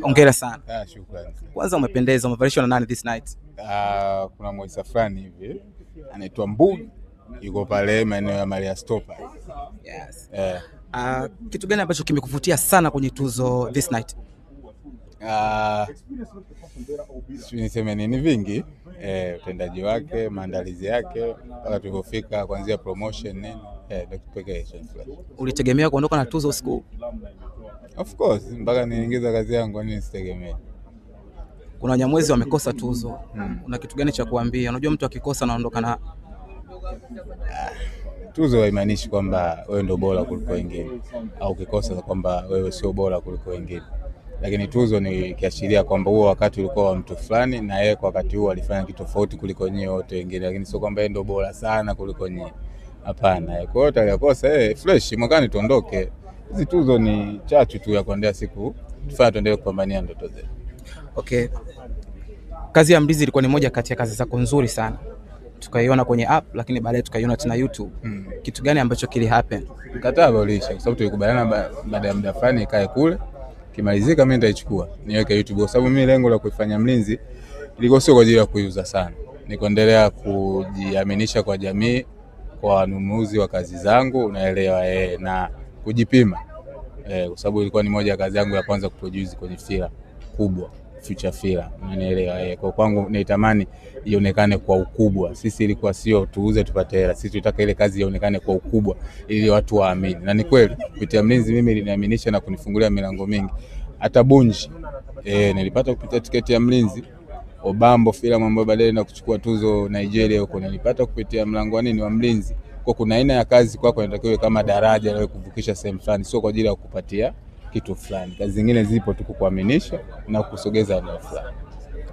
Hongera sana. Shukrani. Kwanza umependeza, umevalishwa na nani this night? Kuna Moisa fulani hivi anaitwa Mbugi, yuko pale maeneo ya Maria Stopa. Yes. Kitu gani ambacho kimekuvutia sana kwenye tuzo this night? Niseme nini vingi, utendaji wake, maandalizi yake, mpaka tulipofika kuanzia promotion nini, ndio kipekee. Ulitegemea kuondoka na tuzo usiku? Of course, mpaka niingiza kazi yangu, nini sitegemea. Kuna Wanyamwezi wamekosa tuzo. Una kitu gani cha kuambia? Unajua mtu akikosa anaondoka na tuzo haimaanishi kwamba wewe ndio bora kuliko wengine, au ukikosa kwamba wewe sio bora kuliko wengine. Lakini tuzo ni kiashiria kwamba huo wakati ulikuwa wa mtu fulani na yeye kwa wakati huo alifanya kitu tofauti kuliko nyinyi wote wengine, lakini sio kwamba yeye ndio bora sana kuliko nyinyi. Hapana. Kwa hiyo aliyokosa fresh, mwakani tuondoke. Hizi tuzo ni chachu tu ya kuendea siku, tufanye tuendelee kupambania ndoto zetu. Okay. Kazi ya Mlinzi ilikuwa ni moja kati ya kazi zako nzuri sana. Tukaiona kwenye app lakini baadaye tukaiona tena YouTube. Kitu gani ambacho kili happen? Mkataba uliisha kwa sababu tulikubaliana baada ya muda fulani ikae kule. Kimalizika mimi nitaichukua niweke YouTube kwa sababu mimi lengo la kuifanya Mlinzi ilikuwa sio kwa ajili ya kuiuza sana. Ni kuendelea kujiaminisha kwa jamii, kwa wanunuzi wa kazi zangu, unaelewa, na kujipima. Kwa sababu ilikuwa ni moja ya kazi yangu ya kwanza kuproduce kwenye filamu kubwa, feature film, unanielewa. Kwa kwangu naitamani ionekane kwa ukubwa. Sisi ilikuwa sio tuuze tupate hela, sisi tunataka ile kazi ionekane kwa ukubwa ili watu waamini. Na ni kweli kupitia Mlinzi mimi iliniaminisha na kunifungulia milango mingi. Hata Bunji nilipata kupitia tiketi ya Mlinzi. Obambo filamu ambayo baadaye na kuchukua tuzo Nigeria huko nilipata kupitia mlango wa Mlinzi. Kwa kuna aina ya kazi kwako inatakiwa kama daraja la kuvukisha sehemu fulani, sio kwa ajili ya kukupatia kitu fulani. Kazi zingine zipo tu kukuaminisha na kukusogeza eneo fulani.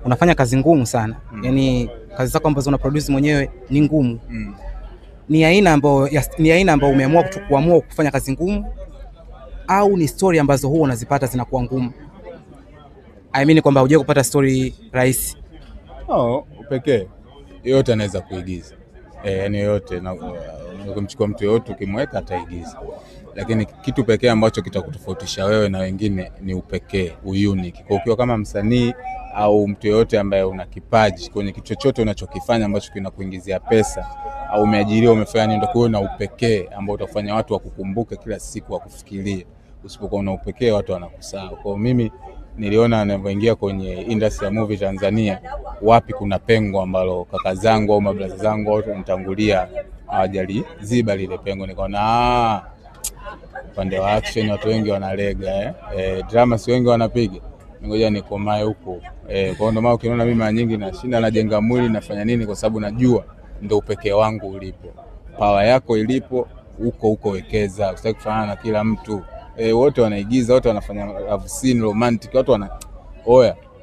Unafanya kazi ngumu sana. Yaani kazi zako ambazo una produce mwenyewe ni ngumu. Ni aina ambayo umeamua kufanya kazi ngumu au ni story ambazo huwa unazipata zinakuwa ngumu? I mean kwamba hujai kupata story rahisi. Upekee. Yote anaweza kuigiza. Yaani yote na ukimchukua mtu yote ukimweka ataigiza. Lakini kitu pekee ambacho kitakutofautisha wewe na wengine ni upekee, unique. Kwa ukiwa kama msanii au mtu yote ambaye una kipaji kwenye kitu chochote unachokifanya ambacho kinakuingizia pesa au umeajiriwa umefanya nini, ndio kuwe na upekee ambao utafanya watu wakukumbuke kila siku, wakufikirie. Usipokuwa na upekee watu wanakusahau. Kwa mimi niliona ninapoingia kwenye industry ya movie Tanzania, wapi kuna pengo ambalo kaka zangu au mablaza zangu au nitangulia hawajali ziba lile pengo. Nikaona upande wa action watu wengi wanalega, drama si wengi wanapiga, ngoja nikomae huko. Kwa ndo maana ukiona mimi mara nyingi nashinda najenga mwili nafanya nini, kwa sababu najua ndio upekee wangu ulipo. Power yako ilipo huko wekeza, usitaki kufanana na kila mtu. Wote wanaigiza, wote wanafanya love scene romantic, watu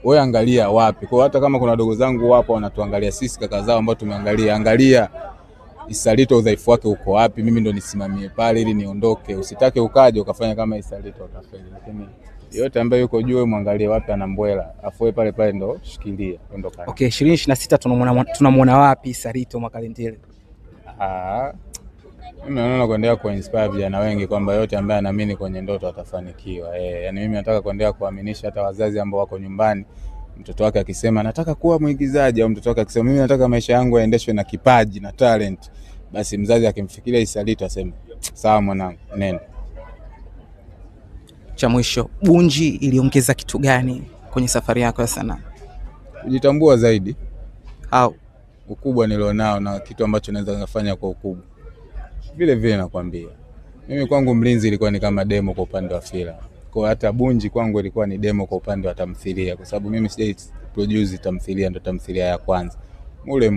wewe angalia wapi. Kwa hata kama kuna dogo zangu wapo wanatuangalia sisi kaka zao ambao angalia Isalito udhaifu wake uko wapi, mimi ndo nisimamie pale ili niondoke. Usitake ukaje ukafanya kama Isalito utafeli. Lakini yote ambaye yuko juu mwangalie wapi anambwela, afoe pale ndo shikilia ondoka. Okay, 2026 tunamuona wapi Isalito Mwakalindile? Mimi naona kuendelea kuinspire vijana wengi kwamba yote ambaye anaamini kwenye ndoto atafanikiwa. Yaani mimi nataka kuendelea kuaminisha hata wazazi ambao wako nyumbani, mtoto wake akisema nataka kuwa mwigizaji au mtoto wake akisema mimi nataka maisha yangu yaendeshwe na kipaji na talent, basi mzazi akimfikiria Isalito aseme sawa mwanangu nenda. Cha mwisho, Bunji iliongeza kitu gani kwenye safari yako ya sanaa? Kujitambua zaidi. Au ukubwa nilionao na kitu ambacho naweza kufanya kwa ukubwa. Vile nakwambia. Mimi kwangu Mlinzi ilikuwa ni kama demo kwa upande wa filamu. Kwa hata Bunji kwangu ilikuwa ni demo kwa upande wa tamthilia, kwa sababu mimi sijai produce tamthilia, ndo tamthilia ya kwanza. Mule.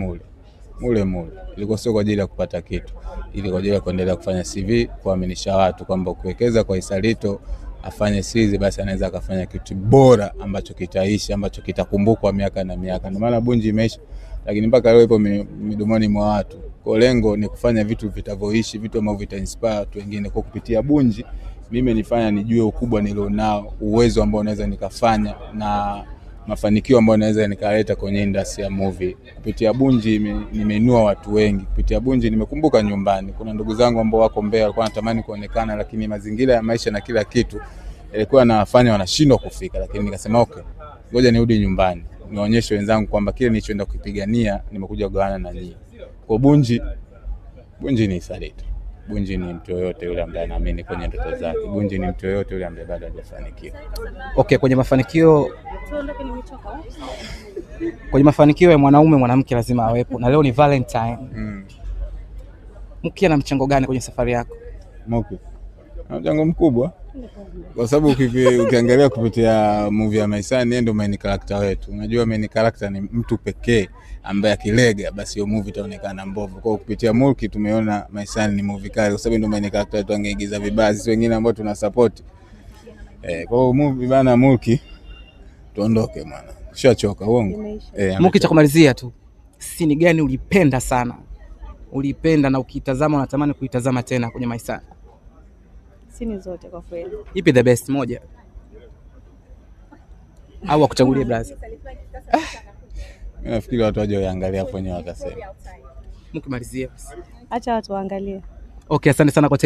Ilikuwa sio kwa ajili ya kupata kitu. Ilikuwa kwa ajili ya kuendelea kufanya CV, kuaminisha watu kwamba kuwekeza kwa Isalito afanye series basi anaweza akafanya kitu bora ambacho kitaishi, ambacho kitakumbukwa miaka na miaka. Ndio maana Bunji imeisha, lakini mpaka leo ipo midomoni mwa watu. Kwa lengo ni kufanya vitu vitavyoishi, vitu ambavyo vitainspire watu wengine. Kwa kupitia Bunji mimi nifanya nijue ukubwa nilionao, uwezo ambao naweza nikafanya na mafanikio ambayo naweza nikaleta kwenye industry ya movie. Kupitia Bunji nimeinua watu wengi. Kupitia Bunji nimekumbuka nyumbani. Kuna ndugu zangu ambao wako Mbeya walikuwa wanatamani kuonekana, lakini mazingira ya maisha na kila kitu ilikuwa nafanya wanashindwa kufika, lakini nikasema okay, ngoja nirudi nyumbani nionyeshe wenzangu kwamba kile nilichoenda kupigania nimekuja kugawana na nyinyi. Kwa Bunji ni Salito. Bunji ni mtu yoyote yule ambaye anaamini kwenye ndoto zake. Bunji ni mtu yoyote yule ambaye bado hajafanikiwa. Okay, kwenye mafanikio ya mwanaume, mwanamke lazima awepo, na leo ni Valentine. Mke ana mchango gani kwenye safari yako? Mke ana mchango mkubwa, kwa sababu ukiangalia kupitia movie ya Maisani, yeye ndio main character wetu. Unajua main character ni mtu pekee ambaye akilega basi hiyo movie itaonekana mbovu. Kwa kupitia Mulki tumeona Maisani ni movie kali, kwa sababu ndio main character wetu, angeigiza vibaya sisi wengine ambao tuna support. Kwa hiyo movie bana Mulki tuondoke bwana. Ushachoka uongo. Mulki, cha kumalizia tu, scene gani ulipenda sana? Ulipenda na ukitazama unatamani kuitazama tena kwenye Maisani? Scene zote kwa kweli. Ipi the best moja? Au akuchagulie brother? Mimi nafikiri watu waje waangalie hapo wenyewe wakasema. Mkimalizia. Acha watu waangalie. Okay, asante sana kwa